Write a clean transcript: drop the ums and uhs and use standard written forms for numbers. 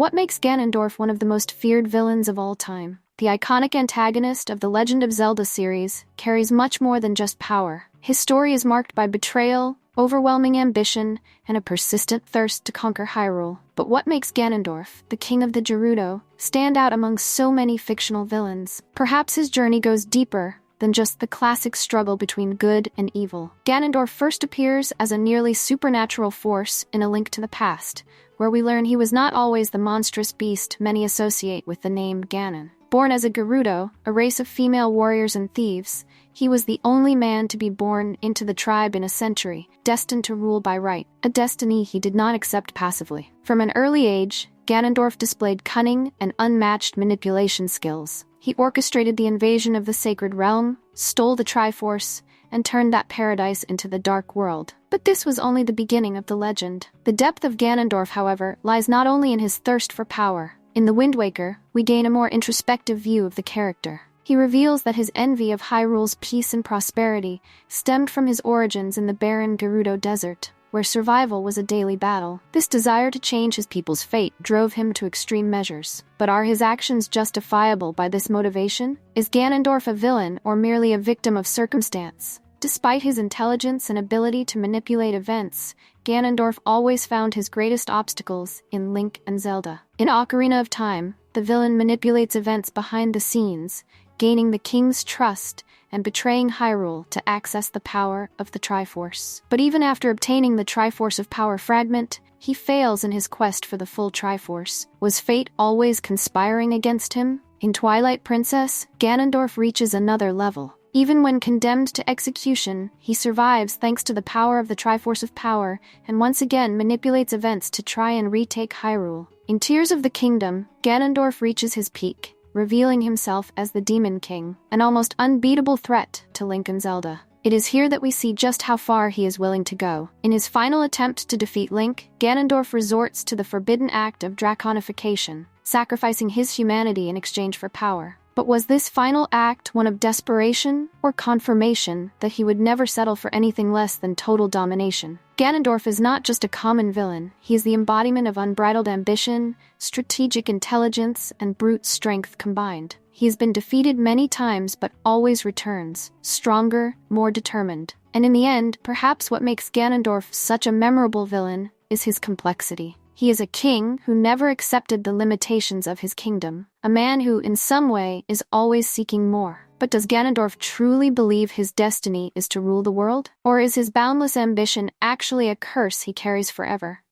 What makes Ganondorf one of the most feared villains of all time? The iconic antagonist of the Legend of Zelda series carries much more than just power. His story is marked by betrayal, overwhelming ambition, and a persistent thirst to conquer Hyrule. But what makes Ganondorf, the king of the Gerudo, stand out among so many fictional villains? Perhaps his journey goes deeper than just the classic struggle between good and evil. Ganondorf first appears as a nearly supernatural force in A Link to the Past, where we learn he was not always the monstrous beast many associate with the name Ganon. Born as a Gerudo, a race of female warriors and thieves, he was the only man to be born into the tribe in a century, destined to rule by right, a destiny he did not accept passively. From an early age, Ganondorf displayed cunning and unmatched manipulation skills. He orchestrated the invasion of the Sacred Realm, stole the Triforce, and turned that paradise into the Dark World. But this was only the beginning of the legend. The depth of Ganondorf, however, lies not only in his thirst for power. In The Wind Waker, we gain a more introspective view of the character. He reveals that his envy of Hyrule's peace and prosperity stemmed from his origins in the barren Gerudo Desert, where survival was a daily battle. This desire to change his people's fate drove him to extreme measures. But are his actions justifiable by this motivation? Is Ganondorf a villain or merely a victim of circumstance? Despite his intelligence and ability to manipulate events, Ganondorf always found his greatest obstacles in Link and Zelda. In Ocarina of Time, the villain manipulates events behind the scenes, gaining the king's trust and betraying Hyrule to access the power of the Triforce. But even after obtaining the Triforce of Power fragment, he fails in his quest for the full Triforce. Was fate always conspiring against him? In Twilight Princess, Ganondorf reaches another level. Even when condemned to execution, he survives thanks to the power of the Triforce of Power and once again manipulates events to try and retake Hyrule. In Tears of the Kingdom, Ganondorf reaches his peak, revealing himself as the Demon King, an almost unbeatable threat to Link and Zelda. It is here that we see just how far he is willing to go. In his final attempt to defeat Link, Ganondorf resorts to the forbidden act of draconification, sacrificing his humanity in exchange for power. But was this final act one of desperation or confirmation that he would never settle for anything less than total domination? Ganondorf is not just a common villain, he is the embodiment of unbridled ambition, strategic intelligence, and brute strength combined. He has been defeated many times but always returns, stronger, more determined. And in the end, perhaps what makes Ganondorf such a memorable villain is his complexity. He is a king who never accepted the limitations of his kingdom, a man who, in some way, is always seeking more. But does Ganondorf truly believe his destiny is to rule the world? Or is his boundless ambition actually a curse he carries forever?